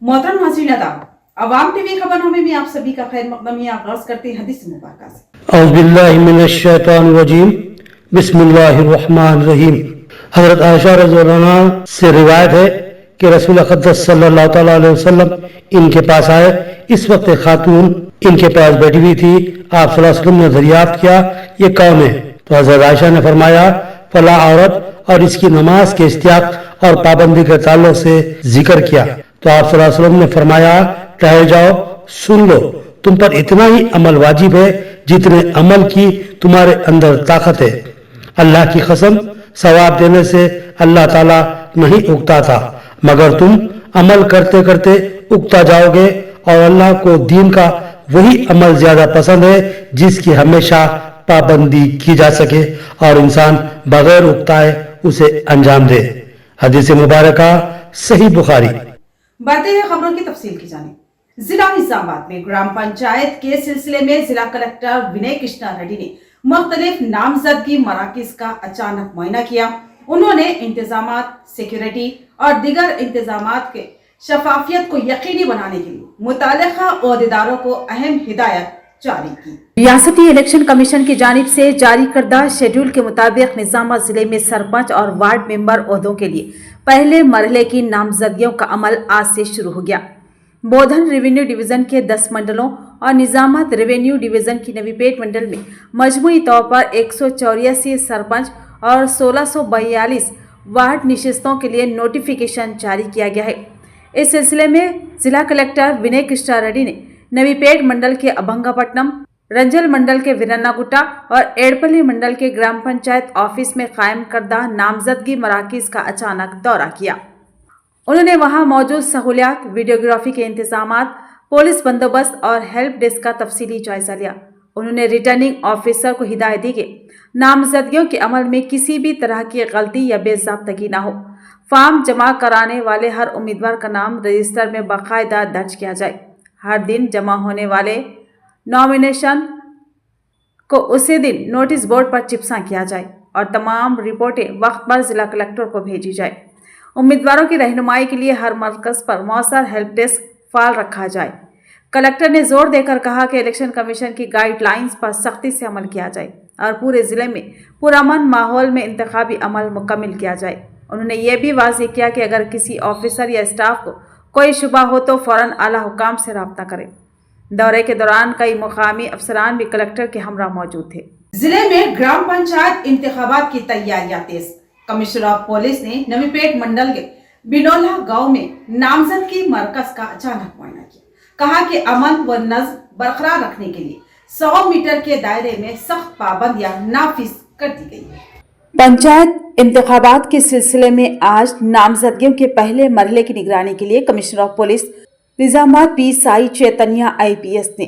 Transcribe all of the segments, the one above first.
मोहतरम नाज़रीन आदाब, अवाम टीवी खबरों में आप सभी का खैर मकदम आगाज करते हैं हदीस मुबारक से। औज़ु बिल्लाहि मिनश शैतानिर रजीम, बिस्मिल्लाहिर रहमानिर रहीम। हज़रत आयशा रज़ियल्लाहु अन्हा से रिवायत है कि रसूल अक़दस सल्लल्लाहु तआला अलैहि वसल्लम इनके पास आए। इस वक्त एक खातून इनके पास बैठी हुई थी। आप सल्लल्लाहु अलैहि वसल्लम ने दरियाफ्त किया, ये कौन है? तो हज़रत आयशा ने फरमाया, फला औरत, और इसकी नमाज के इस्तियाक और पाबंदी के ताल्लुक से जिक्र किया। तो आप सल्लल्लाहु अलैहि वसल्लम ने फरमाया, ठहर जाओ, सुन लो, तुम पर इतना ही अमल वाजिब है जितने अमल की तुम्हारे अंदर ताकत है। अल्लाह की कसम, सवाब देने से अल्लाह ताला नहीं उगता था, मगर तुम अमल करते करते उगता जाओगे। और अल्लाह को दीन का वही अमल ज्यादा पसंद है जिसकी हमेशा पाबंदी की जा सके और इंसान बगैर उगताए उसे अंजाम दे। हदीस मुबारका सही बुखारी। बढ़ते हैं खबरों की तफसील की जानिब। जिला निजामाबाद में ग्राम पंचायत के सिलसिले में जिला कलेक्टर विनय कृष्णा रेड्डी ने मुख्तलिफ नामजदगी मराकिज का अचानक मुआयना किया। उन्होंने इंतजामात, सिक्योरिटी और दीगर इंतजामात के शफाफियत को यकीनी बनाने के लिए मुतालिका ओहदेदारों को अहम हिदायत जारी की। रियासती इलेक्शन कमीशन की जानिब से जारी करदा शेड्यूल के मुताबिक निजामाबाद जिले में सरपंच और वार्ड मेंबर ओहदों के लिए पहले मरहले की नामजदगियों का अमल आज से शुरू हो गया। बोधन रेवेन्यू डिवीजन के 10 मंडलों और निजामाबाद रेवेन्यू डिवीजन की नवीपेट मंडल में मजमूई तौर पर 184 सरपंच और 1642 वार्ड निशिस्तों के लिए नोटिफिकेशन जारी किया गया है। इस सिलसिले में जिला कलेक्टर विनय कृष्णा रेड्डी ने नवीपेट मंडल के अभंगापट्टनम, रंजल मंडल के वीरन्नागुट्टा और एड़पल्ली मंडल के ग्राम पंचायत ऑफिस में कायम करदा नामजदगी मराकिज का अचानक दौरा किया। उन्होंने वहां मौजूद सहूलियात, वीडियोग्राफी के इंतजामात, पुलिस बंदोबस्त और हेल्प डेस्क का तफसीली जायजा लिया। उन्होंने रिटर्निंग ऑफिसर को हिदायत दी कि नामजदगियों के अमल में किसी भी तरह की गलती या बेज़ाब्तगी न हो। फॉर्म जमा कराने वाले हर उम्मीदवार का नाम रजिस्टर में बाकायदा दर्ज किया जाए। हर दिन जमा होने वाले नॉमिनेशन को उसी दिन नोटिस बोर्ड पर चिपसा किया जाए और तमाम रिपोर्टें वक्त पर जिला कलेक्टर को भेजी जाए। उम्मीदवारों की रहनुमाई के लिए हर मरकज पर मौसर हेल्प डेस्क फाल रखा जाए। कलेक्टर ने जोर देकर कहा कि इलेक्शन कमीशन की गाइडलाइंस पर सख्ती से अमल किया जाए और पूरे जिले में पुरअमन माहौल में इंतखाबी अमल मुकम्मल किया जाए। उन्होंने ये भी वाज़ेह किया कि अगर किसी ऑफिसर या स्टाफ को कोई शुबा हो तो फौरन आला हुकाम से राब्ता करें। दौरे के दौरान कई मुकामी अफसरान भी कलेक्टर के हमरा मौजूद थे। जिले में ग्राम पंचायत इंतखाबात की तैयारियां तेज। कमिश्नर ऑफ पुलिस ने नवीपेट मंडल के बिनोला गांव में नामजदगी मरकज का अचानक मुआयना किया। कहा कि अमन व नज़्म बरकरार रखने के लिए 100 मीटर के दायरे में सख्त पाबंदियां नाफिज कर दी गई है। पंचायत इंतखाबात के सिलसिले में आज नामजदगियों के पहले मरहले की निगरानी के लिए commissioner of police Nizamabad P Sai Chaitanya IPS ने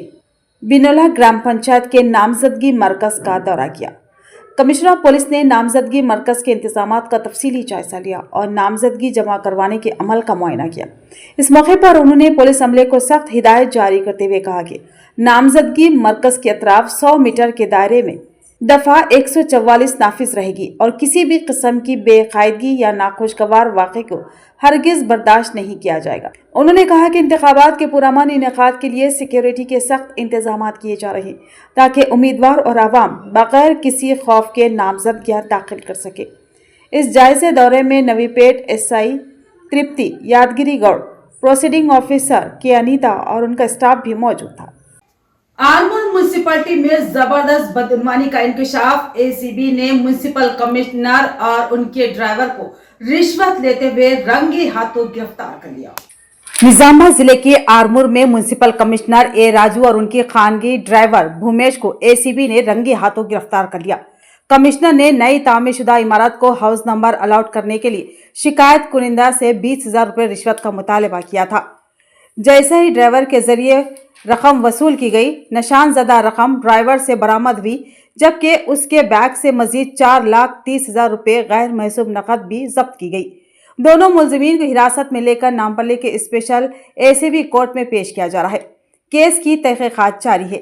बिनोला ग्राम पंचायत के नामजदगी मरकज का दौरा किया। कमिश्नर ऑफ पुलिस ने नामजदगी मरकज के इंतजामात का तफसीली जायजा लिया और नामजदगी जमा करवाने के अमल का मुआयना किया। इस मौके पर उन्होंने पुलिस अमले को सख्त हिदायत जारी करते हुए कहा कि नामजदगी मरकज के अतराफ 100 मीटर के दायरे में दफा 144 नाफिज रहेगी और किसी भी किस्म की बेकायदगी या नाखुशगवार वाक़े को हरगिज बर्दाश्त नहीं किया जाएगा। उन्होंने कहा कि इंतखाबात के पुरअमन इनेकाद के लिए सिक्योरिटी के सख्त इंतजामात किए जा रहे हैं ताकि उम्मीदवार और आवाम बगैर किसी खौफ के नामजदगियां दाखिल कर सके। इस जायजे दौरे में नवीपेट SI तृप्ति यादगिरी गौड़, प्रोसीडिंग ऑफिसर के अनीता और उनका स्टाफ भी मौजूद था। आरमूर म्युनिसिपैलिटी में जबरदस्त बदगुमानी का इंकशाफ। ACB ने म्युनिसिपल कमिश्नर और उनके ड्राइवर को रिश्वत लेते हुए रंगे हाथों गिरफ्तार कर लिया। निजामाबाद जिले के आरमूर में म्युनिसिपल कमिश्नर A राजू और उनके खानगी ड्राइवर भूमेश को ACB ने रंगे हाथों गिरफ्तार कर लिया। कमिश्नर ने नई तामीरशुदा इमारत को हाउस नंबर अलॉट करने के लिए शिकायत कुनिंदा से 20,000 रुपये रिश्वत का मुतालबा किया था। जैसे ही ड्राइवर के जरिए रकम वसूल की गई, निशानजदा रकम ड्राइवर से बरामद हुई, जबकि उसके बैग से मजीद 4,30,000 रुपये गैर महसूब नकद भी जब्त की गई। दोनों मुलजिमीन को हिरासत में लेकर नामपल्ली के स्पेशल ACB कोर्ट में पेश किया जा रहा है। केस की तहकीकात जारी है।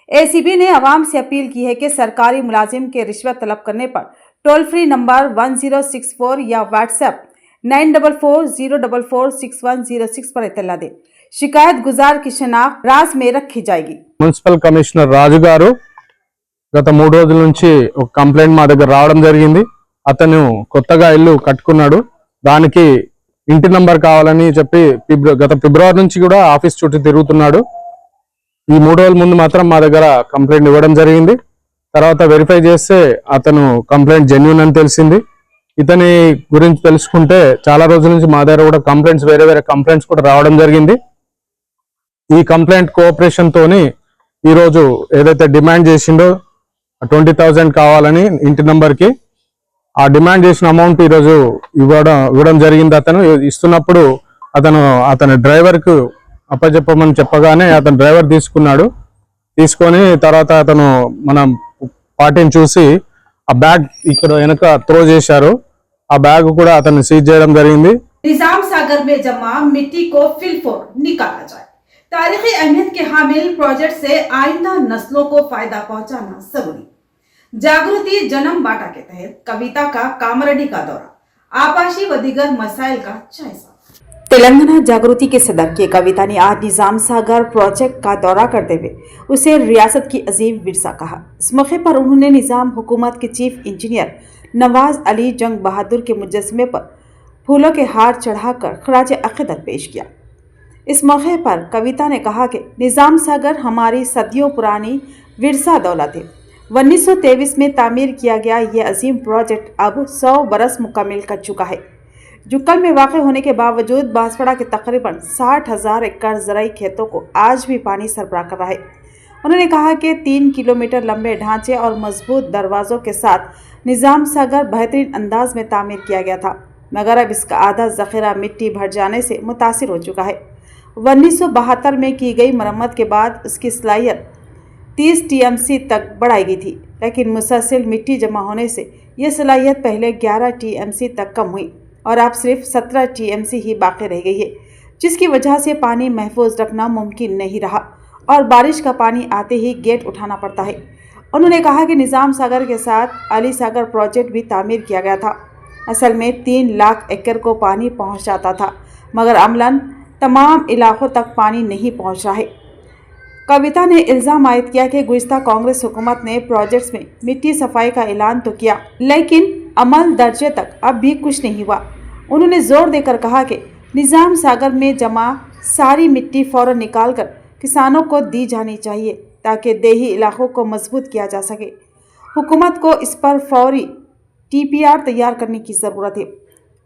ACB ने अवाम से अपील की है कि सरकारी मुलाजिम के रिश्वत तलब करने पर टोल फ्री नंबर 1064 या व्हाट्सएप 9440446106 पर इत्तला दें। शिकायत गुजार की शनाख्त राज में रखी जाएगी। మున్సిపల్ కమిషనర్ రాజు గారు గత 3 రోజుల నుంచి ఒక కంప్లైంట్ మా దగ్గర రావడం జరిగింది. అతను కొత్తగా ఇల్లు కట్టుకున్నాడు, దానికి ఇంటి నంబర్ కావాలని చెప్పి గత ఫిబ్రవరి నుంచి కూడా ఆఫీస్ చుట్టూ తిరుగుతున్నాడు. ఈ 3 రోజుల ముందు మాత్రం మా దగ్గర కంప్లైంట్ ఇవ్వడం జరిగింది. తర్వాత వెరిఫై చేస్తే అతను కంప్లైంట్ జెన్యూన్ అని తెలిసింది. ఇతని గురించి తెలుసుకుంటే చాలా రోజుల నుంచి మా దగ్గర కూడా కంప్లైంట్స్ వేరే కంప్లైంట్స్ కూడా రావడం జరిగింది. ఈ కంప్లైంట్ కోఆపరేషన్ తోని ఈరోజు ఏదైతే డిమాండ్ చేసిండో 20,000 కావాలని ఇంటి నంబర్కి, ఆ డిమాండ్ చేసిన అమౌంట్ ఈరోజు ఇవ్వడం జరిగింది. అతను ఇస్తున్నప్పుడు అతని డ్రైవర్కు అప్పచెప్పమని చెప్పగానే అతను డ్రైవర్ తీసుకొని తర్వాత అతను మన పార్టీని చూసి ఆ బ్యాగ్ ఇక్కడ వెనక త్రో చేశారు. ఆ బ్యాగ్ కూడా అతను సీజ్ చేయడం జరిగింది. निजाम सागर में जमा मिट्टी को फिलफोर निकाला जाए। तारीखी अहमियत के हामिल प्रोजेक्ट से आइंदा नस्लों को फायदा पहुंचाना जरूरी। जागृति जन्म बाटा के तहत कविता का कामरेड्डी का दौरा, आपाशी व दीगर मसाइल का जायजा। तेलंगाना जागृति के सदर के कविता ने आज निजाम सागर प्रोजेक्ट का दौरा करते हुए उसे रियासत की अजीम विरसा कहा। इस मौके पर उन्होंने निजाम हुकूमत के चीफ इंजीनियर नवाज अली जंग बहादुर के मुजस्समे पर फूलों के हार चढ़ाकर खराज अक़ीदत पेश किया। इस मौके पर कविता ने कहा कि निजाम सागर हमारी सदियों पुरानी विरसा दौलत है। 1923 में तामीर किया गया ये अजीम प्रोजेक्ट अब 100 बरस मुकम्मल कर चुका है। जुक्कल में वाक़ होने के बावजूद बांसवाड़ा के तकरीबन 60,000 एकड़ ज़राई खेतों को आज भी पानी सरबराह कर रहा है। उन्होंने कहा कि 3 किलोमीटर लंबे ढांचे और मजबूत दरवाज़ों के साथ निज़ाम सागर बेहतरीन अंदाज में तामीर किया गया था, मगर अब इसका आधा ज़ख़ीरा मिट्टी भर जाने से मुतासिर हो चुका है। 1972 में की गई मरम्मत के बाद उसकी सलाहियत 30 TMC तक बढ़ाई गई थी, लेकिन मुसलसल मिट्टी जमा होने से यह सलाहियत पहले 11 TMC तक कम हुई और अब सिर्फ 17 TMC ही बाकी रह गई है, जिसकी वजह से पानी महफूज रखना मुमकिन नहीं रहा और बारिश का पानी आते ही गेट उठाना पड़ता है। उन्होंने कहा कि निज़ाम सागर के साथ अली सागर प्रोजेक्ट भी तामीर किया गया था। असल में 3 लाख एकड़ को पानी पहुंच जाता था, मगर अमलन तमाम इलाकों तक पानी नहीं पहुंच रहा है। कविता ने इल्ज़ाम आयद किया कि गुज़िश्ता कांग्रेस हुकूमत ने प्रोजेक्ट्स में मिट्टी सफाई का ऐलान तो किया, लेकिन अमल दर्जे तक अब भी कुछ नहीं हुआ। उन्होंने जोर देकर कहा कि निज़ाम सागर में जमा सारी मिट्टी फ़ौरन निकाल कर किसानों को दी जानी चाहिए ताकि देही इलाकों को मजबूत किया जा सके। हुकूमत को इस पर फौरी TPR तैयार करने की ज़रूरत है।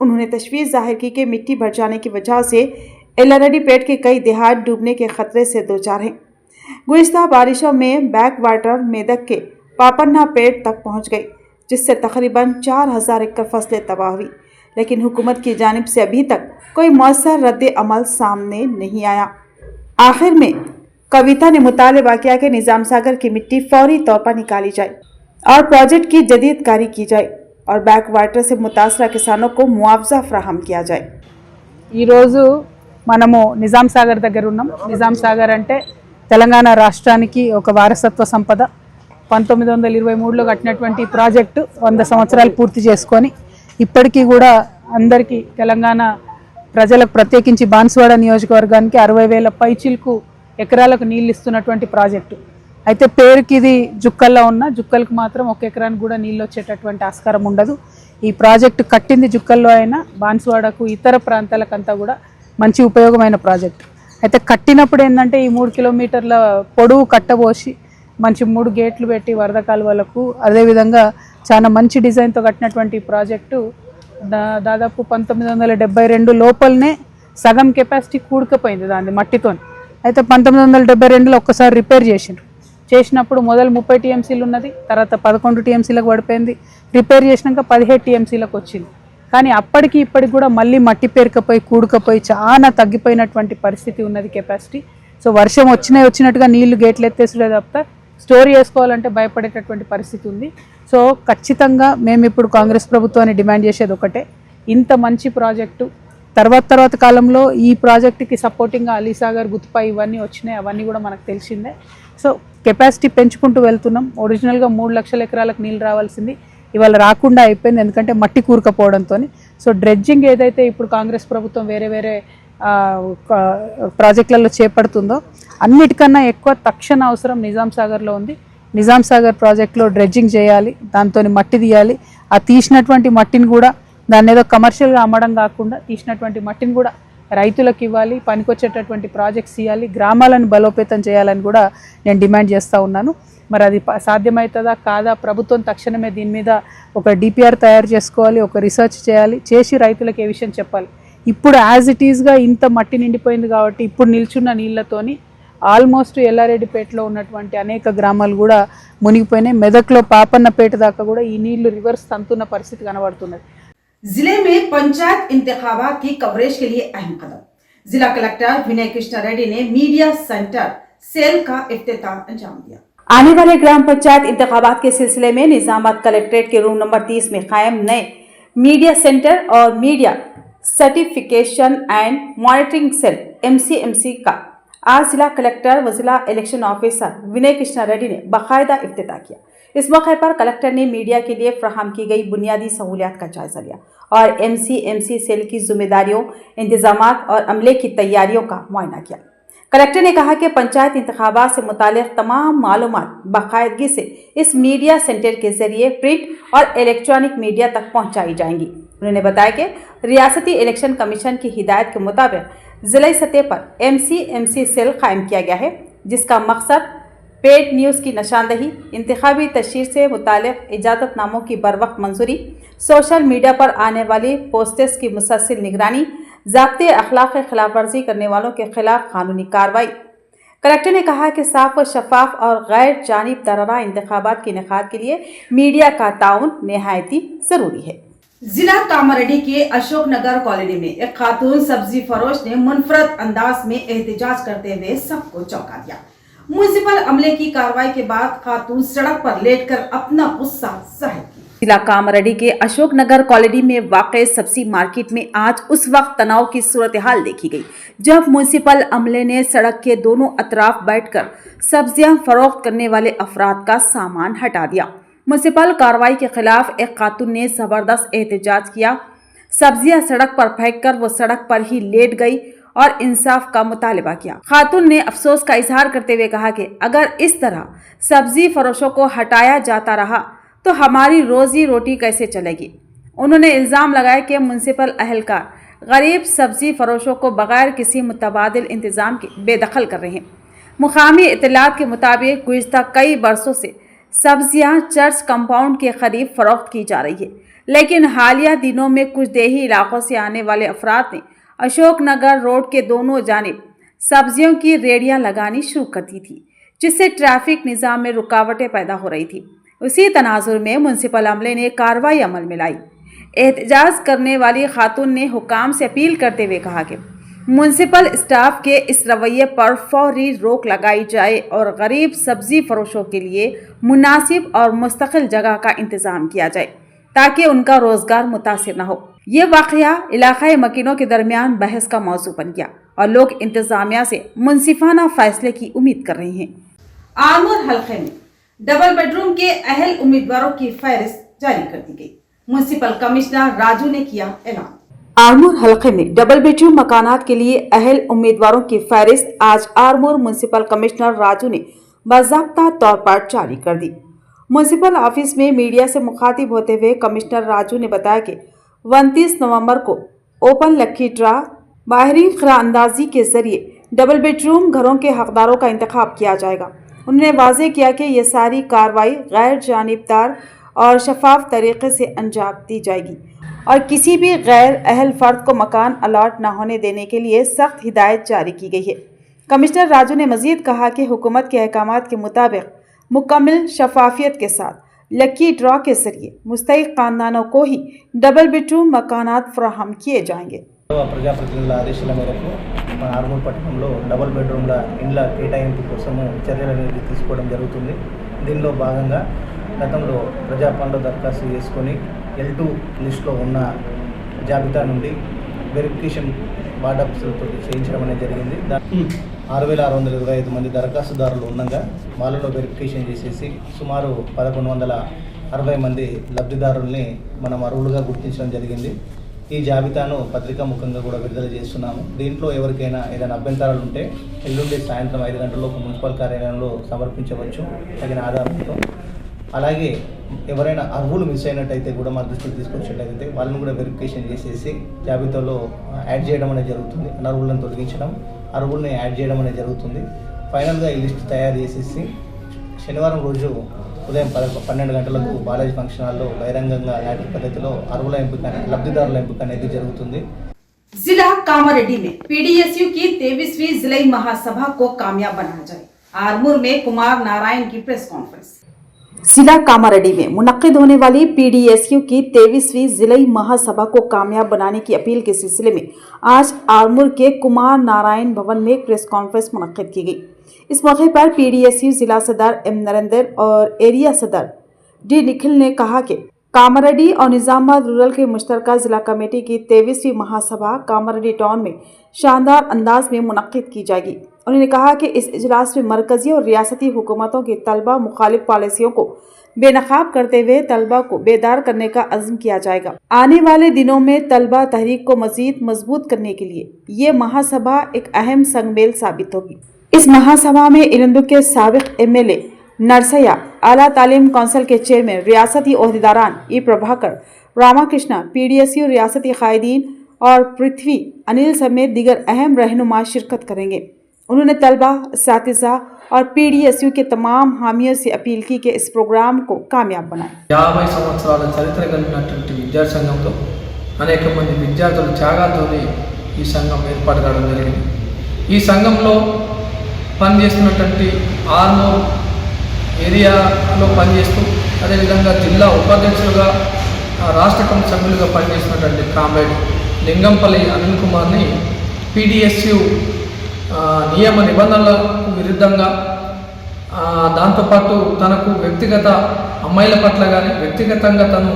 उन्होंने तशवीश जाहिर की कि मिट्टी भर जाने की वजह से एलआरडी पेट के कई देहात डूबने के खतरे से दो चार हैं। गुज़िश्ता बारिशों में बैक वाटर मेदक के पापन्ना पेट तक पहुँच गई, जिससे तकरीबन 4,000 एकड़ फसलें तबाह हुई, लेकिन हुकूमत की जानिब से अभी तक कोई मौसर रद्द अमल सामने नहीं आया। आखिर में कविता ने मुतालबा किया कि निज़ाम सागर की मिट्टी फौरी तौर पर निकाली जाए और प्रोजेक्ट की जदीद कारी की जाए और बैक वाटर से मुतासरा किसानों को मुआवजा फ्राहम किया जाए। ఈరోజు మనము నిజాం సాగర్ దగ్గర ఉన్నాం. నిజాం సాగర్ అంటే తెలంగాణ రాష్ట్రానికి ఒక వారసత్వ సంపద. 1923లో కట్టినటువంటి ప్రాజెక్టు 100 సంవత్సరాలు పూర్తి చేసుకొని ఇప్పటికీ కూడా అందరికీ తెలంగాణ ప్రజలకు ప్రత్యేకించి బాన్సువాడ నియోజకవర్గానికి 60,000 పైచిలకు ఎకరాలకు నీళ్ళు ఇస్తున్నటువంటి ప్రాజెక్టు. అయితే పేరుకి ఇది జుక్కల్లో ఉన్న జుక్కలకు మాత్రం 1 ఎకరానికి కూడా నీళ్ళు వచ్చేటటువంటి ఆస్కారం ఉండదు. ఈ ప్రాజెక్టు కట్టింది జుక్కల్లో అయినా బాన్సువాడకు ఇతర ప్రాంతాలకంతా కూడా మంచి ఉపయోగమైన ప్రాజెక్టు. అయితే కట్టినప్పుడు ఏంటంటే ఈ 3 కిలోమీటర్ల పొడవు కట్టబోసి మంచి 3 గేట్లు పెట్టి వరద కాలువలకు, అదేవిధంగా చాలా మంచి డిజైన్తో కట్టినటువంటి ప్రాజెక్టు దాదాపు 1972 లోపలనే సగం కెపాసిటీ కూడుకుపోయింది దాన్ని మట్టితో. అయితే 1972లో ఒక్కసారి రిపేర్ చేసినప్పుడు మొదలు 30 TMCలు ఉన్నది, తర్వాత 11 TMCలకు పడిపోయింది. రిపేర్ చేసినాక 17 TMCలకు వచ్చింది. కానీ అప్పటికి ఇప్పటికి కూడా మళ్ళీ మట్టి పేరుకపోయి కూడుకపోయి చాలా తగ్గిపోయినటువంటి పరిస్థితి ఉన్నది కెపాసిటీ. సో వర్షం వచ్చినట్టుగా నీళ్లు గేట్లు ఎత్తేసుడే తప్ప స్టోర్ చేసుకోవాలంటే భయపడేటటువంటి పరిస్థితి ఉంది. సో ఖచ్చితంగా మేము ఇప్పుడు కాంగ్రెస్ ప్రభుత్వాన్ని డిమాండ్ చేసేది ఒకటే, ఇంత మంచి ప్రాజెక్టు తర్వాత కాలంలో ఈ ప్రాజెక్టుకి సపోర్టింగ్గా అలీసాగర్, గుత్పా ఇవన్నీ వచ్చినాయి, అవన్నీ కూడా మనకు తెలిసిందే. సో కెపాసిటీ పెంచుకుంటూ వెళ్తున్నాం. ఒరిజినల్గా 3 లక్షల ఎకరాలకు నీళ్ళు రావాల్సింది ఇవాళ రాకుండా అయిపోయింది, ఎందుకంటే మట్టి కూరుకపోవడంతో. సో డ్రెడ్జింగ్ ఏదైతే ఇప్పుడు కాంగ్రెస్ ప్రభుత్వం వేరే వేరే ప్రాజెక్టులలో చేపడుతుందో అన్నిటికన్నా ఎక్కువ తక్షణ అవసరం నిజాం సాగర్లో ఉంది. నిజాం సాగర్ ప్రాజెక్టులో డ్రెడ్జింగ్ చేయాలి, దాంతో మట్టి తీయాలి. ఆ తీసినటువంటి మట్టిని కూడా దాన్ని ఏదో కమర్షియల్గా అమ్మడం కాకుండా తీసినటువంటి మట్టిని కూడా రైతులకు ఇవ్వాలి, పనికొచ్చేటటువంటి ప్రాజెక్ట్స్ ఇవ్వాలి, గ్రామాలను బలోపేతం చేయాలని కూడా నేను డిమాండ్ చేస్తూ ఉన్నాను. మరి అది సాధ్యమవుతుందా కాదా? ప్రభుత్వం తక్షణమే దీని మీద ఒక డిపిఆర్ తయారు చేసుకోవాలి, ఒక రీసెర్చ్ చేయాలి, చేసి రైతులకు ఏ విషయం చెప్పాలి. ఇప్పుడు యాజ్ ఇట్ ఈస్గా ఇంత మట్టి నిండిపోయింది కాబట్టి ఇప్పుడు నిల్చున్న నీళ్లతోని ఆల్మోస్ట్ ఎల్లారెడ్డిపేటలో ఉన్నటువంటి అనేక గ్రామాలు కూడా మునిగిపోయినాయి. మెదక్లో పాపన్నపేట దాకా కూడా ఈ నీళ్లు రివర్స్ తంతున్న పరిస్థితి కనబడుతున్నది. जिले में पंचायत इंतखाबात की कवरेज के लिए अहम कदम। जिला कलेक्टर विनय कृष्ण रेड्डी ने मीडिया सेंटर सेल का इफ्तिताह अंजाम दिया। आने वाले ग्राम पंचायत इंतखाबात के सिलसिले में निजामाबाद कलेक्ट्रेट के रूम नंबर 30 में कायम नए मीडिया सेंटर और media certification and monitoring cell MCMC का आज जिला कलेक्टर व जिला इलेक्शन ऑफिसर विनय कृष्ण रेड्डी ने बाकायदा इफ्तिताह किया। इस मौके पर कलेक्टर ने मीडिया के लिए फराहम की गई बुनियादी सहूलियात का जायजा लिया और MCMC सेल की जिम्मेदारियों, इंतजामात और अमले की तैयारियों का मुआयना किया। कलेक्टर ने कहा कि पंचायत इंतखाबात से मुताल्लिक़ तमाम मालूमात बाकायदगी से इस मीडिया सेंटर के जरिए प्रिंट और इलेक्ट्रॉनिक मीडिया तक पहुंचाई जाएंगी। उन्होंने बताया कि रियासती इलेक्शन कमीशन की हिदायत के मुताबिक जिला सतह पर MCMC सेल कायम किया गया है, जिसका मकसद पेड न्यूज़ की निशानदही, इंतखाबी तशरीह से मुताल्लिक़ इजाज़तनामों की बरवक्त मंजूरी, सोशल मीडिया पर आने वाली पोस्ट्स की मुसलसल निगरानी, ज़ाब्ते अखलाक की खिलाफ वर्जी करने वालों के खिलाफ कानूनी कार्रवाई। कलेक्टर ने कहा कि साफ व शफाफ और गैर जानिबदाराना इंतखाबात के इनेकाद के लिए मीडिया का ताउन नहायती ज़रूरी है। जिला कामारेड्डी के अशोक नगर कॉलोनी में एक खातून सब्जी फरोश ने मुनफरद अंदाज में एहतजाज करते हुए सबको चौंका दिया। म्युनिसिपल अमले की कार्रवाई के बाद खातून सड़क पर लेटकर अपना गुस्सा जाहिर किया। जिला कामारेड्डी के अशोक नगर कॉलोनी में वाक़ई सब्जी मार्केट में आज उस वक्त तनाव की सूरत हाल देखी गई जब म्युनिसिपल अमले ने सड़क के दोनों अतराफ बैठकर सब्जियां फरोख्त करने वाले अफराद का सामान हटा दिया। म्युनिसिपल कार्रवाई के खिलाफ एक खातून ने जबरदस्त एहतजाज किया। सब्जियां सड़क पर फेंककर वो सड़क पर ही लेट गई और इंसाफ का मुतालबा किया। खातून ने अफसोस का इजहार करते हुए कहा कि अगर इस तरह सब्जी फरोशों को हटाया जाता रहा तो हमारी रोजी रोटी कैसे चलेगी। उन्होंने इल्ज़ाम लगाया कि म्युनिसिपल अहलकार गरीब सब्जी फरोशों को बगैर किसी मुतबादिल इंतज़ाम के बेदखल कर रहे हैं। मुकामी इत्तलात के मुताबिक गुज़िश्ता कई बरसों से सब्जियां चर्च कंपाउंड के करीब फरोख्त की जा रही है, लेकिन हालिया दिनों में कुछ देही इलाकों से आने वाले अफराद ने अशोक नगर रोड के दोनों जानिब सब्जियों की रेडियां लगानी शुरू कर दी थी, जिससे ट्रैफिक निज़ाम में रुकावटें पैदा हो रही थी। उसी तनाजुर में म्युनिसिपल अमले ने कार्रवाई अमल में लाई। एहतजाज करने वाली खातून ने हुकाम से अपील करते हुए कहा कि म्युनिसिपल स्टाफ के इस रवैये पर फौरी रोक लगाई जाए और गरीब सब्जी फरोशों के लिए मुनासिब और मुस्तकिल जगह का इंतज़ाम किया जाए ताकि उनका रोज़गार मुतासिर न हो। ये वाक़या इलाक़ाई मकीनों के दरमियान बहस का मौजू बन गया और लोग इंतज़ामिया से मुनसिफाना फैसले की उम्मीद कर रहे हैं। आरमूर हल्के में डबल बेडरूम के अहल उम्मीदवारों की फहरिस्त जारी कर दी गई। म्युनिसिपल कमिश्नर राजू ने किया ऐलान। आरमूर हल्के में डबल बेडरूम मकानात के लिए अहल उम्मीदवारों की फहरिस्त आज आरमूर म्युनिसिपल कमिश्नर राजू ने बाज़ाब्ता तौर पर जारी कर दी। म्युनिसिपल ऑफिस में मीडिया से मुखातिब होते हुए कमिश्नर राजू ने बताया कि 29 नवंबर को ओपन लक्की ड्रा बाहरी खराअंदाजी के जरिए डबल बेडरूम घरों के हकदारों का इंतखाब किया जाएगा। उन्होंने वाज़ेह किया कि यह सारी कार्रवाई गैर जानिबदार और शफाफ तरीके से अंजाम दी जाएगी और किसी भी गैर अहल फर्द को मकान अलॉट न होने देने के लिए सख्त हिदायत जारी की गई है। कमिश्नर राजू ने मजीद कहा कि हुकूमत के अहकामात के मुताबिक मुकम्मल शफाफियत के साथ लकी ड्रॉ के जरिए मुस्तहिक खानदानों को ही डबल बेडरूम मकानात फराहम किए जाएंगे। ప్రజాప్రతినిధుల ఆదేశాల మేరకు మన ఆర్మూర్ పట్టణంలో డబుల్ బెడ్రూమ్ల ఇండ్ల కేటాయింపు కోసము చర్యలు అనేది తీసుకోవడం జరుగుతుంది। దీనిలో భాగంగా గతంలో ప్రజాపాలనలో దరఖాస్తు చేసుకొని L2 లిస్టులో ఉన్న జాబితా నుండి వెరిఫికేషన్ వార్డ్ ఆఫీసులతో చేయించడం అనేది జరిగింది। 6625 మంది దరఖాస్తుదారులు ఉండగా వాళ్ళలో వెరిఫికేషన్ చేసేసి సుమారు 1160 మంది లబ్ధిదారుల్ని మనం అర్హులుగా గుర్తించడం జరిగింది। ఈ జాబితాను పత్రికా ముఖంగా కూడా విడుదల చేస్తున్నాము. దీంట్లో ఎవరికైనా ఏదైనా అభ్యంతరాలు ఉంటే ఎల్లుండి సాయంత్రం 5 గంటలలోపు మున్సిపల్ కార్యాలయంలో సమర్పించవచ్చు తగిన ఆధారంతో. అలాగే ఎవరైనా అర్హులు మిస్ అయినట్టయితే కూడా మా దృష్టికి తీసుకొచ్చినట్టయితే వాళ్ళని కూడా వెరిఫికేషన్ చేసేసి జాబితాలో యాడ్ చేయడం అనేది జరుగుతుంది. అనర్హులను తొలగించడం, అర్హుల్ని యాడ్ చేయడం అనేది జరుగుతుంది. ఫైనల్గా ఈ లిస్ట్ తయారు చేసేసి శనివారం రోజు ఉదయం 12 గంటలకు బాలాజీ ఫంక్షన్ హాల్లో బహిరంగంగా లాటరీ పద్ధతిలో అర్హుల ఎంపిక లబ్ధిదారుల ఎంపిక అనేది జరుగుతుంది. जिला कामारेड्डी में पीडीएसयू की 23वीं जिला महासभा को कामयाब बनाया जाए। आरमूर में कुमार नारायण की प्रेस कॉन्फ्रेंस। जिला कामारेड्डी में मुनक्किद होने वाली पीडीएसयू की 23वीं जिला महासभा को कामयाब बनाने की अपील के सिलसिले में आज आरमूर के कुमार नारायण भवन में एक प्रेस कॉन्फ्रेंस मुनक्किद की गई। इस मौके पर पीडीएसयू जिला सदर एम नरेंद्र और एरिया सदर डी निखिल ने कहा कि कामारेड्डी और निजामाबाद रूरल के मुश्तरका जिला कमेटी की 23वीं महासभा कामारेड्डी टाउन में शानदार अंदाज में मुनक्किद की जाएगी। उन्होंने कहा कि इस इजलास में मरकजी और रियासती हुकूमतों की तलबा मुखालिफ पॉलिसियों को बेनकाब करते हुए तलबा को बेदार करने का अज़्म किया जाएगा। आने वाले दिनों में तलबा तहरीक को मजीद मजबूत करने के लिए ये महासभा एक अहम संगमेल साबित होगी। इस महासभा में इलंदु के साबिक एमएलए नरसैया, आला तालीम कौंसिल के चेयरमैन, रियासती ओहदेदारान ई प्रभाकर, रामाकृष्णा, पीडीएसयू रियासती कायदीन और पृथ्वी अनिल समेत दीगर अहम रहनुमा शिरकत करेंगे। उन्होंने तलबा, असातिज़ा और पीडीएसयू के तमाम हामियों से अपील की कि इस प्रोग्राम को कामयाब बनाएं। 50 సంవత్సరాల చరిత్ర కలిగినటువంటి విద్యా సంఘంతో అనేక మంది విద్యార్థుల త్యాగాలతోనే ఈ సంఘం ఏర్పాటు కావడం జరిగింది. ఈ సంఘంలో పనిచేస్తున్నటువంటి ఆర్మూర్ ఏరియాలో పనిచేస్తూ అదేవిధంగా జిల్లా ఉపాధ్యక్షులుగా రాష్ట్ర కమిటీ సభ్యులుగా పనిచేస్తున్నటువంటి కామ్రేడ్ లింగంపల్లి అనిల్ కుమార్ని పీడీఎస్యూ నియమ నిబంధనలకు విరుద్ధంగా దాంతోపాటు తనకు వ్యక్తిగత అమ్మాయిల పట్ల కానీ వ్యక్తిగతంగా తను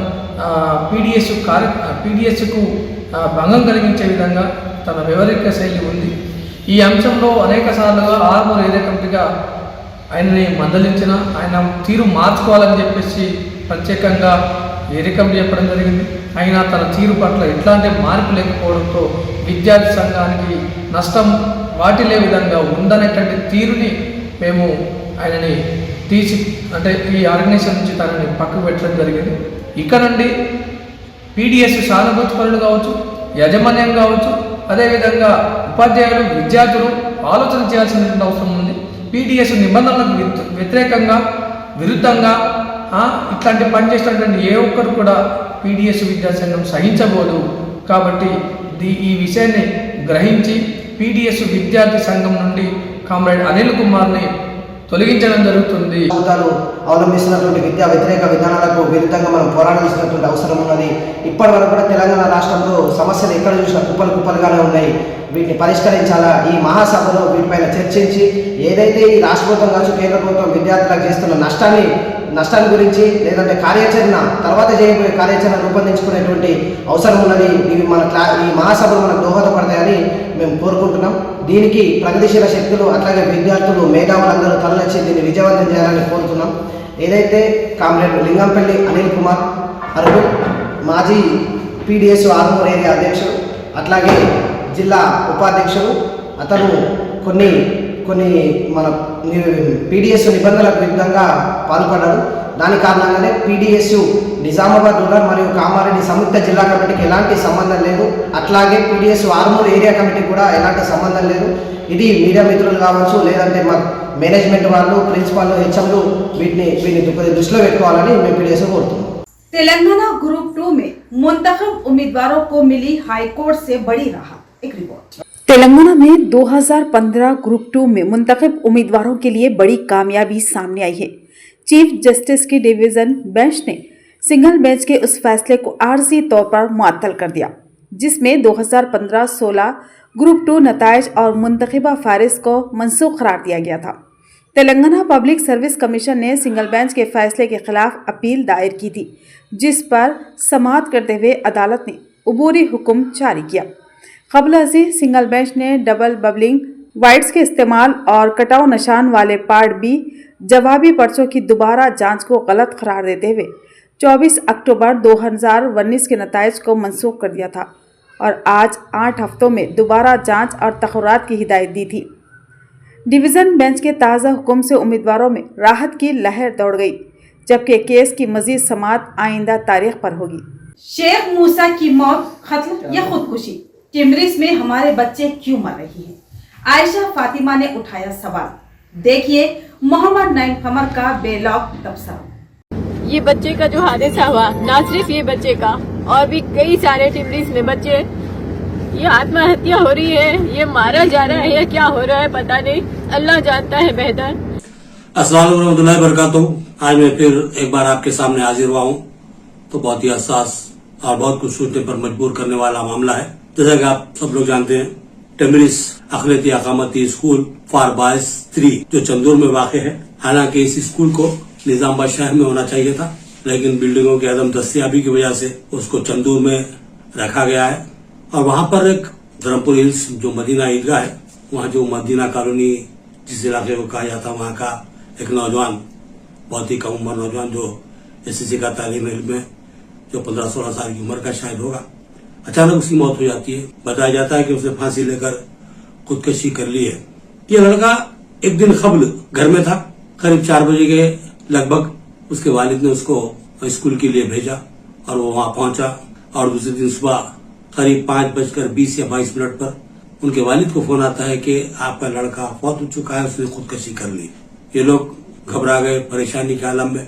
పీడీఎస్కు భంగం కలిగించే విధంగా తన వ్యవహారిక శైలి ఉంది. ఈ అంశంలో అనేక సార్లుగా ఆర్మూర్ ఏరియా కమిటీగా ఆయనని మందలించిన ఆయన తీరు మార్చుకోవాలని చెప్పేసి ప్రత్యేకంగా ఏరియా కమిటీ చెప్పడం జరిగింది. అయినా తన తీరు పట్ల ఎట్లాంటి మార్పు లేకపోవడంతో విద్యార్థి సంఘానికి నష్టం వాటిల్లే విధంగా ఉందనేటువంటి తీరుని మేము ఆయనని అంటే ఈ ఆర్గనైజేషన్ నుంచి తనని పక్కకు పెట్టడం జరిగింది. ఇక్కడ నుండి పీడీఎస్ సానుభూతి పనులు కావచ్చు, యాజమాన్యం కావచ్చు, అదేవిధంగా ఉపాధ్యాయులు, విద్యార్థులు ఆలోచన చేయాల్సిన అవసరం ఉంది. పీడీఎస్ నిబంధనలకు వ్యతిరేకంగా విరుద్ధంగా ఇట్లాంటి పని చేసినటువంటి ఏ ఒక్కరు కూడా పీడీఎస్ విద్యాసంఘం సహించబోదు. కాబట్టి ఈ విషయాన్ని గ్రహించి పీడీఎస్ విద్యార్థి సంఘం నుండి కామ్రేడ్ అనిల్ కుమార్ని తొలగించడం జరుగుతుంది. అవలంబిస్తున్నటువంటి విద్యా వ్యతిరేక విధానాలకు విరుద్ధంగా మనం పోరాడాల్సినటువంటి అవసరం ఉన్నది. ఇప్పటి వరకు కూడా తెలంగాణ రాష్ట్రంలో సమస్యలు ఎక్కడ చూసినా కుప్పలుగానే ఉన్నాయి. వీటిని పరిష్కరించాలా, ఈ మహాసభలో వీటిపైన చర్చించి ఏదైతే ఈ రాష్ట్ర ప్రభుత్వం కావచ్చు కేంద్ర ప్రభుత్వం విద్యార్థులకు చేస్తున్న నష్టాన్ని గురించి లేదంటే కార్యాచరణ తర్వాత చేయబోయే కార్యాచరణ రూపొందించుకునేటువంటి అవసరం ఉన్నది. ఇవి ఈ మహాసభలు మనకు దోహదపడతాయని మేము కోరుకుంటున్నాం. దీనికి ప్రగతిశీల శక్తులు అట్లాగే విద్యార్థులు, మేధావులందరూ తరలిచ్చి దీన్ని విజయవంతం చేయాలని కోరుతున్నాం. ఏదైతే కామ్రేడ్ లింగంపల్లి అనిల్ కుమార్ అరుగు మాజీ పీడీఎస్ ఆర్మూర్ ఏరియా అధ్యక్షుడు, అట్లాగే జిల్లా ఉపాధ్యక్షుడు, అతను కొన్ని మన పీడీఎస్ నిబంధనలకు విరుద్ధంగా పాల్పడ్డాడు. దాని కారణంగానే పీడీఎస్ నిజామాబాద్ రూరల్ మరియు కామారెడ్డి సంయుక్త జిల్లా కమిటీకి ఎలాంటి సంబంధం లేదు. అట్లాగే పీడీఎస్ ఆర్మూర్ ఏరియా కమిటీకి కూడా ఎలాంటి సంబంధం లేదు. ఇది మీడియా మిత్రులు కావచ్చు, లేదంటే మా మేనేజ్మెంట్ వాళ్ళు, ప్రిన్సిపాల్, హెచ్ఎంలు వీటిని దృష్టిలో పెట్టుకోవాలని మేము పీడీఎస్ కోరుతున్నాం. तेलंगाना ग्रुप 2 में मुंतखब उम्मीदवारों को मिली हाईकोर्ट से बड़ी राहत। एक रिपोर्ट। तेलंगाना में 2015 ग्रुप 2 में मुंतखब उम्मीदवारों के लिए बड़ी कामयाबी सामने आई है। चीफ जस्टिस की डिवीजन बेंच ने सिंगल बेंच के उस फैसले को आर्जी तौर पर मुअत्तल कर दिया जिसमें 2015-16 ग्रुप 2 नताइज और मुंतखबा फारिस को मनसूख करार दिया गया था। तेलंगाना पब्लिक सर्विस कमीशन ने सिंगल बेंच के फैसले के खिलाफ अपील दायर की थी, जिस पर समाअत करते हुए अदालत ने अबूरी हुक्म जारी किया। क़ब्ल अज़ीज़ सिंगल बेंच ने डबल बबलिंग, वाइट्स के इस्तेमाल और कटाव निशान वाले पार्ट बी जवाबी पर्चों की दोबारा जांच को गलत करार देते हुए 24 अक्टूबर 2019 के नताइज को मनसूख कर दिया था। और आज 8 हफ्तों में दोबारा जांच और तखरात की हिदायत दी थी। डिवीज़न बेंच के ताज़ा हुक्म से उम्मीदवारों में राहत की लहर दौड़ गई, जबकि केस की मजीद समाअत आइंदा तारीख पर होगी। शेख मूसा की मौत कत्ल या खुदकुशी, टिमरिस में हमारे बच्चे क्यों मर रही हैं? आयशा फातिमा ने उठाया सवाल। देखिए मोहम्मद नईम कमर का बेलौक तबसरा। ये बच्चे का जो हादसा हुआ, ना सिर्फ ये बच्चे का और भी कई सारे टिमरिस में बच्चे, ये आत्महत्या हो रही है, ये मारा जा रहा है या क्या हो रहा है पता नहीं, अल्लाह जानता है बेहतर। अस्सलाम वालेकुम रहमतुल्लाहि व बरकातुहू। आज मैं फिर एक बार आपके सामने हाजिर हुआ हूँ, तो बहुत ही हसास और बहुत कुछ सोचने पर मजबूर करने वाला मामला है। जैसा कि आप सब लोग जानते हैं, टिमरिस अखिलती अकामती स्कूल फॉर बॉयज 3 जो चंदूर में वाक़ है। हालांकि इस स्कूल को निजामाबाद शहर में होना चाहिए था, लेकिन बिल्डिंगों की अदम दस्तियाबी की वजह से उसको चंदूर में रखा गया है। और वहां पर एक धर्मपुर हिल्स जो मदीना ईदगाह है, वहाँ जो मदीना कॉलोनी जिस इलाके को कहा जाता है, वहाँ का एक नौजवान, बहुत ही कम उम्र नौजवान जो SSC का तालीम इल्म में, जो 15-16 साल की उम्र का शायद होगा, अचानक उसकी मौत हो जाती है। बताया जाता है कि उसने फांसी लेकर खुदकशी कर ली है। ये लड़का एक दिन कबल घर में था, करीब 4 बजे के लगभग उसके वालिद ने उसको स्कूल के लिए भेजा और वो वहां पहुंचा। और दूसरे दिन सुबह करीब 5:20 या 22 मिनट पर उनके वालिद को फोन आता है कि आपका लड़का फौत हो चुका है, उसने खुदकशी कर ली। ये लोग घबरा गए, परेशानी के आलम में।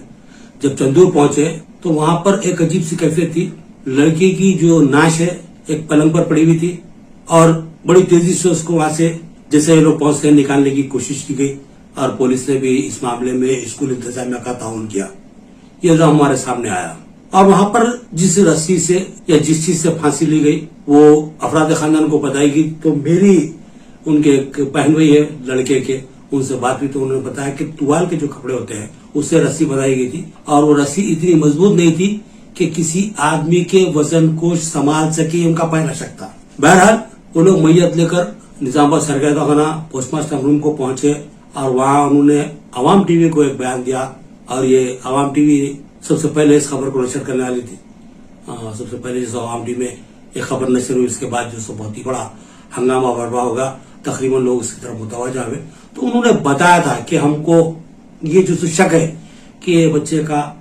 जब चंदूर पहुंचे तो वहां पर एक अजीब सी कैफियत थी। लड़की की जो नाश है एक पलंग पर पड़ी हुई थी और बड़ी तेजी से उसको वहां से जैसे ये लोग पहुंचते निकालने की कोशिश की गई और पुलिस ने भी इस मामले में स्कूल इंतजामिया का ताउन किया। ये जो हमारे सामने आया और वहां पर जिस रस्सी से या जिस चीज से फांसी ली गई वो अफराद खानदान को बताई गई। तो मेरी उनके एक बहन भाई है लड़के के, उनसे बात हुई तो उन्होंने बताया कि तुवाल के जो कपड़े होते हैं उससे रस्सी बनाई गई थी और वो रस्सी इतनी मजबूत नहीं थी कि किसी आदमी के वजन को संभाल सके, उनका पहला शक था। बहरहाल वो लोग मैयत लेकर निजामाबाद सरकारी दवाखाना पोस्टमार्टम रूम को पहुंचे और वहां उन्होंने अवाम टीवी को एक बयान दिया और ये अवाम टीवी सबसे पहले इस खबर को नशर करने वाली थी। सबसे पहले जिस अवाम टीवी में एक खबर नशर हुई उसके बाद जो बहुत ही बड़ा हंगामा बर्पा होगा, तकरीबन लोग उसकी तरफ मुतवज्जह हुए। तो उन्होंने बताया था कि हमको ये जो शक है कि ये बच्चे का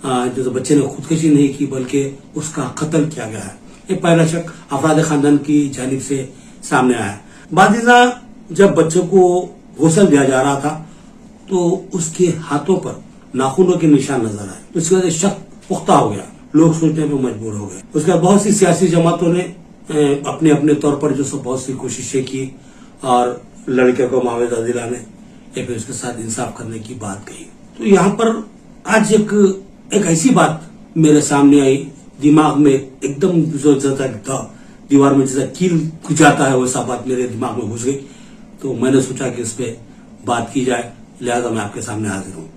जो बच्चे ने खुदकशी नहीं की बल्कि उसका कत्ल किया गया है। ये पहला शक अफराद खानदान की जानिब से सामने आया। बादिजा जब बच्चे को गुस्ल दिया जा रहा था तो उसके हाथों पर नाखूनों के निशान नजर आए, तो इसकी वजह से शक पुख्ता हो गया, लोग सोचने पर मजबूर हो गए। उसके बाद बहुत सी सियासी जमातों ने अपने अपने तौर पर जो सब बहुत सी कोशिशें की और लड़के को मुआवजा दिलाने या फिर उसके साथ इंसाफ करने की बात कही। तो यहाँ पर आज एक ऐसी बात मेरे सामने आई, दिमाग में एकदम जो था दीवार में जैसा कील जाता है वैसा बात मेरे दिमाग में घुस गई। तो मैंने सोचा कि इस पे बात की जाए, लिहाजा मैं आपके सामने हाजिर हूँ।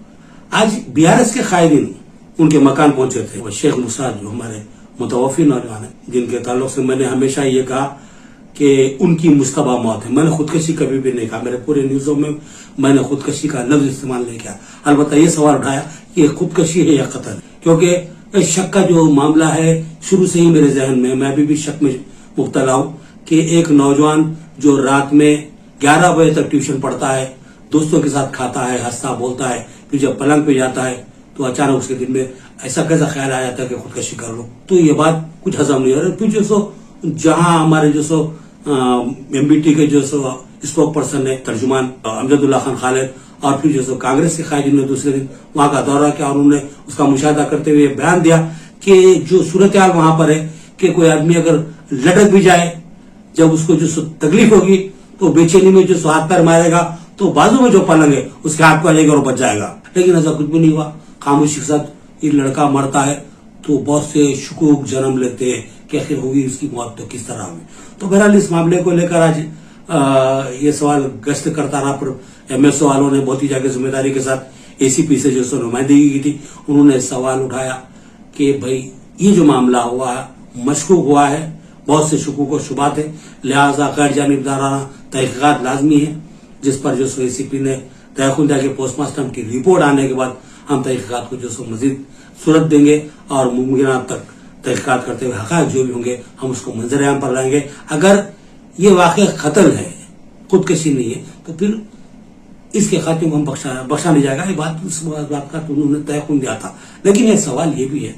आज BRS के कायदीन उनके मकान पहुंचे थे। वो शेख मूसा जो हमारे मुतवफ़ी नौजवान है, जिनके ताल्लुक से मैंने हमेशा ये कहा कि उनकी मुस्तबा मौत है। मैंने खुदकशी कभी भी नहीं कहा, मेरे पूरे न्यूज़ों में मैंने खुदकशी का लफ्ज इस्तेमाल नहीं किया। अलबत्ता ये सवाल उठाया कि ये खुदकशी है या कत्ल, क्योंकि शक का जो मामला है शुरू से ही मेरे जहन में, मैं अभी भी शक में मुब्तला हूं कि एक नौजवान जो रात में 11 बजे तक ट्यूशन पढ़ता है, दोस्तों के साथ खाता है, हंसता बोलता है, फिर जब पलंग पे जाता है तो अचानक उसके दिल में ऐसा कैसा ख्याल आ जाता है कि खुदकशी कर लो। तो ये बात कुछ हजम नहीं हो रहा। फिर जो सो जहां हमारे जो सो MBT के जो सो स्पोक पर्सन है तर्जुमान अमजदुल्ला खान खालिद और फिर जो सो कांग्रेस के कायदीन ने दूसरे दिन वहां का दौरा किया और उन्होंने उसका मुशाहदा करते हुए बयान दिया कि जो सूरत हाल वहां पर है कि कोई आदमी अगर लटक भी जाए, जब उसको जो तकलीफ होगी तो बेचैनी में जो हाथ पैर मारेगा तो बाजू में जो पलंग है उसके हाथ पर लेगा और बच जाएगा। लेकिन ऐसा कुछ भी नहीं हुआ। खामोशी के साथ ये लड़का मरता है तो बहुत से शुकूक जन्म लेते हैं कि आखिर होगी उसकी मौत तो किस तरह हुई। तो बहरहाल इस मामले को लेकर आज ये सवाल गश्त करता रहा, पर MSO वालों ने बहुत ही जाके जिम्मेदारी के साथ ACP से जो नुमाइंदगी की थी, उन्होंने सवाल उठाया कि भाई ये जो मामला हुआ है मशकूक हुआ है, बहुत से शुकूक और शुबात है, लिहाजा गैर जानिबदाराना तहकीकात लाजमी है, जिस पर जो ACP ने तय खुदा के पोस्टमार्टम की रिपोर्ट आने के बाद हम तहकीकात को जो मजीद सूरत देंगे और मुमकिन तक तहकीकात करते हुए हक़ाइक़ जो भी होंगे हम उसको मंजर-ए-आम पर लाएंगे। अगर ये वाक़ई कत्ल है, खुदकशी नहीं है, तो फिर इसके खात्मे को हम बख्शा नहीं जाएगा। ये बात उस बात का उन्होंने तयक़ुन दिया था। लेकिन ये सवाल ये भी है,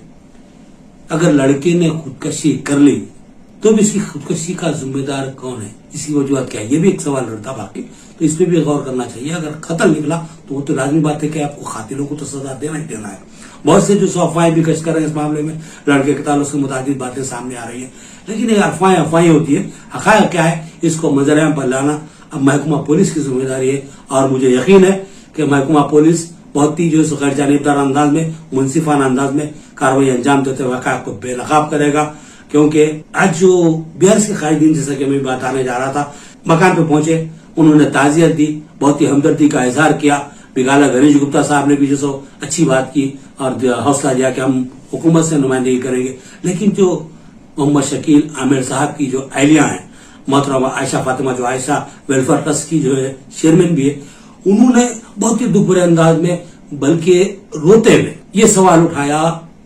अगर लड़के ने खुदकशी कर ली तो भी इसकी खुदकशी का जिम्मेदार कौन है, इसकी वजूहत क्या है, ये भी एक सवाल रहता बाकी। तो इस पर भी गौर करना चाहिए। अगर कत्ल निकला तो वो तो लाजमी बात है कि आपको कातिलों को तो सजा देना ही देना है। बहुत से जो अफवाहें भी कश कर रहे हैं इस मामले में, लड़के के ताल्लुक से मुताबिक बातें सामने आ रही है, लेकिन ये अफवाहें होती है। हक़ाइक़ क्या है, इसको मंजर-ए-आम पर लाना अब महकमा पुलिस की जिम्मेदारी है। और मुझे यकीन है कि महकमा पुलिस बहुत ही जो गैर जानिबदार अंदाज में, मुनसिफाना अंदाज में कार्रवाई अंजाम देते हुए हक़ाइक़ को बेनकाब करेगा। क्योंकि आज जो बिहार के कायदीन, जैसा कि मैं बताने जा रहा था, मकान पे पहुंचे, उन्होंने ताज़ियत दी, बहुत ही हमदर्दी का इजहार किया। बिगाला गणेश गुप्ता साहब ने भी जो अच्छी बात की और हौसला दिया कि हम हुकूमत से नुमाइंदगी करेंगे। लेकिन जो मोहम्मद शकील आमिर साहब की जो अहलिया हैं, मोहतरमा आयशा फातिमा, जो आयशा वेलफेयर ट्रस्ट की जो है चेयरमैन भी है, उन्होंने बहुत ही दुख भरे अंदाज में, बल्कि रोते हुए ये सवाल उठाया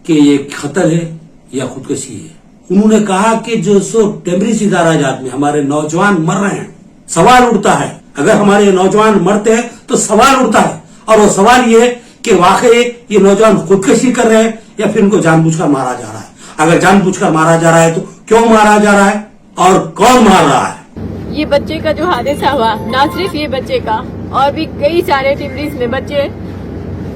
कि ये कत्ल है या खुदकशी है। उन्होंने कहा कि जो टेम्परेरी इदाराजात में हमारे नौजवान मर रहे हैं, सवाल उठता है, अगर हमारे नौजवान मरते हैं तो सवाल उठता है, और वो सवाल ये है कि वाकई ये नौजवान खुदकशी कर रहे हैं या फिर उनको जानबूझकर मारा जा रहा है। अगर जानबूझकर मारा जा रहा है तो क्यों मारा जा रहा है और कौन मार रहा है। ये बच्चे का जो हादसा हुआ, ना सिर्फ ये बच्चे का, और भी कई सारे टिमरीज में बच्चे,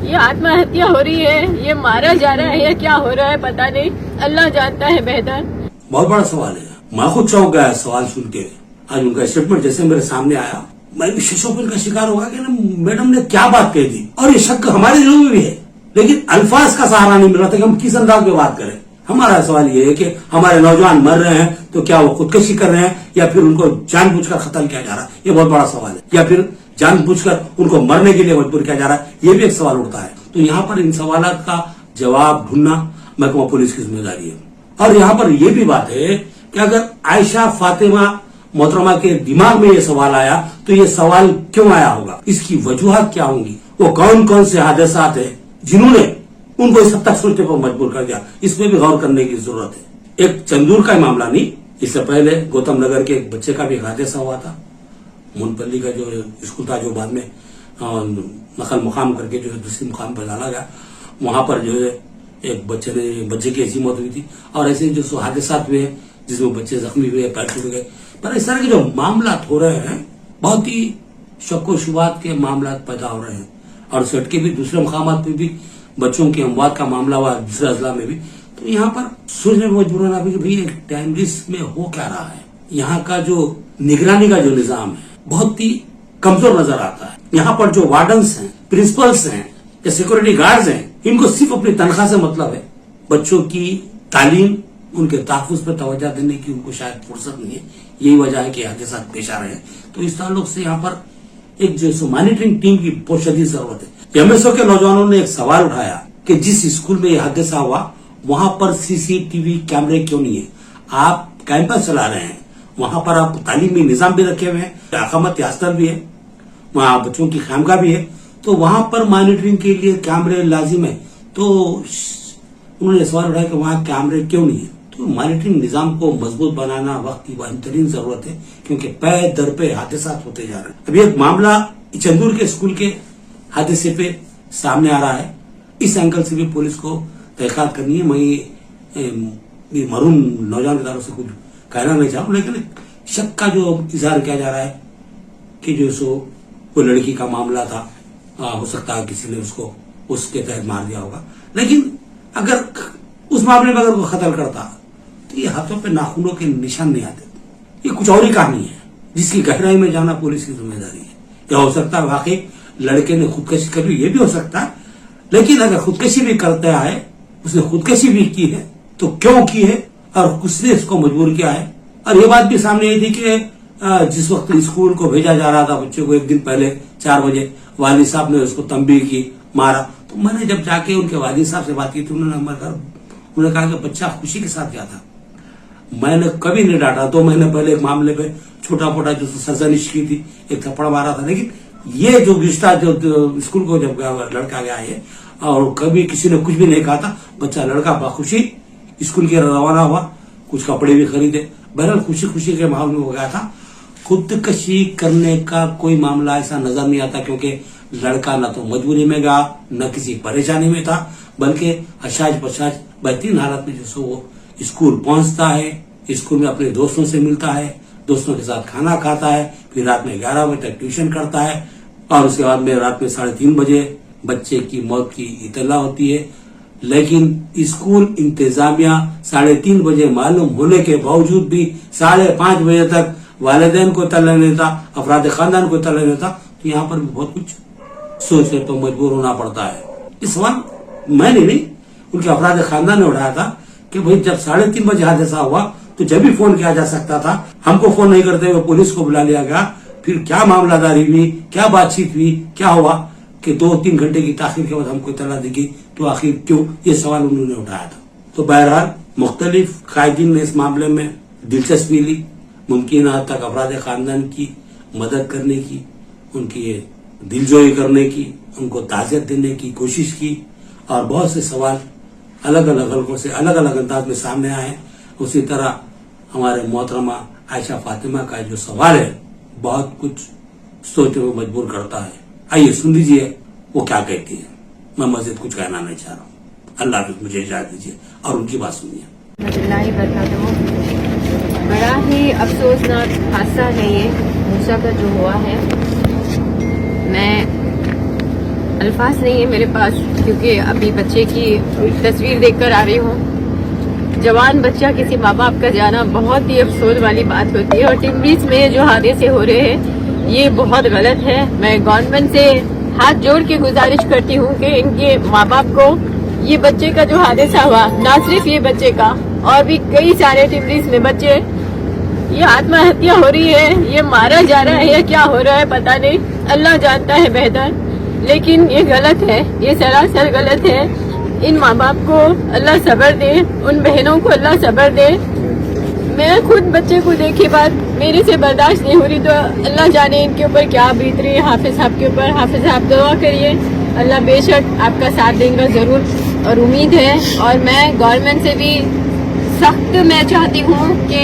ये आत्महत्या हो रही है, ये मारा जा रहा है या क्या हो रहा है पता नहीं, अल्लाह जानता है बेहतर। बहुत बड़ा सवाल है। मैं खुद चौंक गया सवाल सुन के। आज उनका स्टेटमेंट जैसे मेरे सामने आया, मैं भी शशोफिल का शिकार होगा कि मैडम ने क्या बात कह दी। और ये शक हमारे दिलों में भी है, लेकिन अल्फाज का सहारा नहीं मिल रहा था कि हम किस अंदाज में बात करें। हमारा सवाल ये है कि हमारे नौजवान मर रहे हैं तो क्या वो खुदकशी कर रहे हैं या फिर उनको जानबूझकर कत्ल किया जा रहा है, ये बहुत बड़ा सवाल है। या फिर जानबूझकर उनको मरने के लिए मजबूर किया जा रहा है, ये भी एक सवाल उठता है। तो यहाँ पर इन सवालात का जवाब ढूंढना महकमा पुलिस की जिम्मेदारी है। और यहाँ पर यह भी बात है कि अगर आयशा फातिमा मोहतरमा के दिमाग में ये सवाल आया तो ये सवाल क्यों आया होगा, इसकी वजूहत क्या होंगी, वो कौन कौन से हादसात है जिन्होंने उनको इस हद तक सोचने पर मजबूर कर दिया, इसमें भी गौर करने की जरूरत है। एक चंदूर का मामला नहीं, इससे पहले गौतम नगर के एक बच्चे का भी हादसा हुआ था। मुनपल्ली का जो स्कूल था, जो बाद में नकल मुकाम करके जो है दूसरे मुकाम पर डाला गया, वहां पर जो है एक बच्चे की ऐसी मौत हुई थी। और ऐसे जो हादसात हुए जिसमें बच्चे जख्मी हुए, पैर टूट गए। पर इस तरह के जो मामला हो रहे हैं, बहुत ही शक व शुबात के मामला पैदा हो रहे हैं। और सट के भी दूसरे मुकामात पे भी बच्चों की अमवात का मामला हुआ, दूसरे अजला में भी। तो यहाँ पर सोचने में मजबूर होना भी कि भाई टाइमलिस में हो क्या रहा है। यहाँ का जो निगरानी का जो निजाम है बहुत ही कमजोर नजर आता है। यहाँ पर जो वार्डन्स हैं, प्रिंसिपल्स हैं या सिक्योरिटी गार्ड्स हैं, इनको सिर्फ अपनी तनख्वाह से मतलब है। बच्चों की तालीम, उनके तहफ़्फ़ुज़ पर तवज्जो देने की उनको शायद फुर्सत नहीं है। यही वजह है कि हादसा पेश आ रहे हैं। तो इस ताल्लुक से यहाँ पर एक जो मॉनिटरिंग टीम की बहुत शदीद जरूरत है। एमएसओ के नौजवानों ने एक सवाल उठाया कि जिस स्कूल में यह हादसा हुआ वहां पर सीसीटीवी कैमरे क्यों नहीं है। आप कैंपस चला रहे हैं, वहां पर आप तालीमी निजाम भी रखे हुए हैं, अकामत यास्तर भी है, वहां बच्चों की खामगाह भी है, तो वहां पर मॉनिटरिंग के लिए कैमरे लाजिम है। तो उन्होंने सवाल उठाया कि वहां कैमरे क्यों नहीं है। तो मॉनिटरिंग निजाम को मजबूत बनाना वक्त की बेहतरीन जरूरत है, क्योंकि पे दर पे हादसा होते जा रहे हैं। अभी एक मामला चंदूर के स्कूल के हादसे पे सामने आ रहा है। इस एंगल से भी पुलिस को तहकीकात करनी है। मैं मरूम नौजवान की तरफ से कुछ कहना नहीं चाहूँ, लेकिन शक का जो इजहार किया जा रहा है कि जो वो लड़की का मामला था, हो सकता है किसी ने उसको उसके तहत मार दिया होगा। लेकिन अगर उस मामले में अगर वो कत्ल करता तो ये हाथों पे नाखूनों के निशान नहीं आते। ये कुछ और ही कहानी है जिसकी गहराई में जाना पुलिस की जिम्मेदारी है। या हो सकता है वाकई लड़के ने खुदकशी कर ली, ये भी हो सकता है। लेकिन अगर खुदकशी भी करता है, उसने खुदकशी भी की है, तो क्यों की है और किसने इसको मजबूर किया है। और ये बात भी सामने आई थी कि जिस वक्त स्कूल को भेजा जा रहा था बच्चों को, एक दिन पहले 4 बजे वालिद साहब ने उसको तंबीह की, मारा। तो मैंने जब जाके उनके वालिद साहब से बात की तो उन्होंने कहा कि बच्चा खुशी के साथ गया था, मैंने कभी नहीं डांटा। 2 महीने पहले एक मामले पे छोटा मोटा जो सरजनिश की थी, एक थप्पड़ मारा था। लेकिन ये जो रिश्ता जो स्कूल को जब लड़का गया है और कभी किसी ने कुछ भी नहीं कहा था, बच्चा लड़का बखुशी स्कूल के रवाना हुआ, कुछ कपड़े भी खरीदे, बहरहाल खुशी खुशी के माहौल में हो गया था। खुदकशी करने का कोई मामला ऐसा नजर नहीं आता, क्योंकि लड़का न तो मजबूरी में गया न किसी परेशानी में था, बल्कि हशाज पशाज बेहतरीन हालत में जैसे वो स्कूल पहुंचता है, स्कूल में अपने दोस्तों से मिलता है, दोस्तों के साथ खाना खाता है, फिर रात में 11 बजे तक ट्यूशन करता है, और उसके बाद में रात में 3:30 बजे बच्चे की मौत की इतला होती है। लेकिन स्कूल इंतजामिया 3:30 बजे मालूम होने के बावजूद भी 5:30 बजे तक वालिदैन को इतला नहीं देता, अफराद खानदान को इतला नहीं देता, तो यहाँ पर भी बहुत कुछ सोचने पर मजबूर होना पड़ता है। इस सवाल मैंने नहीं, उनके अफराद खानदान ने उठाया था कि भाई जब 3:30 बजे हादसा हुआ तो जब भी फोन किया जा सकता था, हमको फोन नहीं करते हुए पुलिस को बुला लिया गया। फिर क्या मामलादारी हुई, क्या बातचीत हुई, क्या हुआ कि 2-3 घंटे की ताखिर के बाद हमको इतला दी गई, तो आखिर क्यों, ये सवाल उन्होंने उठाया था। तो बहरहाल मुख्तलिफ कायदीन ने इस मामले में दिलचस्पी ली, मुमकिन हद तक अफराद खानदान की मदद करने की, उनकी दिलजोई करने की, उनको ताज़ियत देने की कोशिश की, और बहुत से सवाल अलग अलग हलकों से अलग अलग अंदाज में सामने आए। उसी तरह हमारे मोहतरमा आयशा फातिमा का जो सवाल है बहुत कुछ सोचने में मजबूर करता है। आइए सुन लीजिए वो क्या कहती है। मैं मजीद कुछ कहना नहीं चाह रहा हूँ, अल्लाह हाफिज़, मुझे इजाजत दीजिए और उनकी बात सुनिए। बड़ा ही अफसोसनाक हादसा है ये मूसा का जो हुआ है। मैं अल्फाज नहीं है मेरे पास, क्योंकि अभी बच्चे की तस्वीर देखकर आ रही हूँ। जवान बच्चा किसी माँ बाप का जाना बहुत ही अफसोस वाली बात होती है, और टिम्बरीज में जो हादसे हो रहे हैं ये बहुत गलत है। मैं गवर्नमेंट से हाथ जोड़ के गुजारिश करती हूँ कि इनके माँ बाप को ये बच्चे का जो हादसा हुआ, ना सिर्फ ये बच्चे का और भी कई सारे टिम्बरीज में बच्चे, ये आत्महत्या हो रही है, ये मारा जा रहा है, क्या हो रहा है पता नहीं, अल्लाह जानता है बेहतर, लेकिन ये गलत है, ये सरासर गलत है। इन माँ बाप को अल्लाह सब्र दे, उन बहनों को अल्लाह सब्र दे। मैं खुद बच्चे को देखे बाद मेरे से बर्दाश्त नहीं हो रही, तो अल्लाह जाने इनके ऊपर क्या बीत रही है। हाफिज साहब के ऊपर, हाफिज साहब दुआ करिए, अल्लाह बेशक आपका साथ देगा जरूर, और उम्मीद है। और मैं गवर्नमेंट से भी सख्त मैं चाहती हूँ कि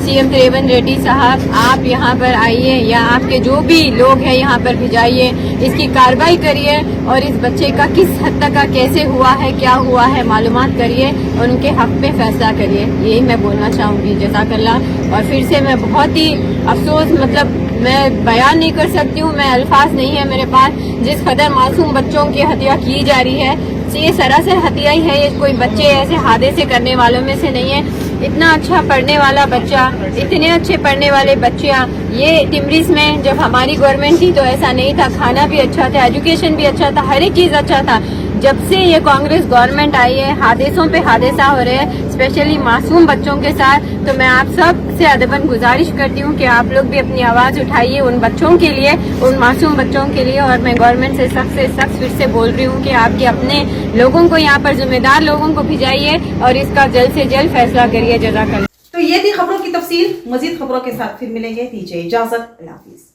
सीएम रेवंत रेड्डी साहब आप यहाँ पर आइए, या आपके जो भी लोग हैं यहाँ पर भिजाइए, इसकी कार्रवाई करिए, और इस बच्चे का किस हद तक का कैसे हुआ है, क्या हुआ है, मालूमात करिए और उनके हक पे फैसला करिए। यही मैं बोलना चाहूँगी। जज़ाकल्लाह। और फिर से मैं बहुत ही अफसोस, मतलब मैं बयान नहीं कर सकती हूँ, मैं अल्फाज नहीं है मेरे पास, जिस कदर मासूम बच्चों की हत्या की जा रही है। ये सरासर हत्या ही है, ये कोई बच्चे ऐसे हादसे करने वालों में से नहीं है। इतना अच्छा पढ़ने वाला बच्चा, इतने अच्छे पढ़ने वाले बच्चियाँ, ये टिम्बरीज में जब हमारी गवर्नमेंट थी तो ऐसा नहीं था, खाना भी अच्छा था, एजुकेशन भी अच्छा था, हर एक चीज़ अच्छा था। जब से ये कांग्रेस गवर्नमेंट आई है, हादसों पे हादसा हो रहे हैं, स्पेशली मासूम बच्चों के साथ। तो मैं आप सब से अदबन गुजारिश करती हूँ कि आप लोग भी अपनी आवाज़ उठाइए उन बच्चों के लिए, उन मासूम बच्चों के लिए। और मैं गवर्नमेंट से सख्त फिर से बोल रही हूँ कि आपके अपने लोगों को यहाँ पर, जिम्मेदार लोगों को भिजाइए और इसका जल्द से जल्द फैसला करिए। जज़ाकल्लाह। तो ये थी खबरों की तफसील। मजीद खबरों के साथ फिर मिलेंगे, दीजिए इजाजत, अल्लाह हाफिज़।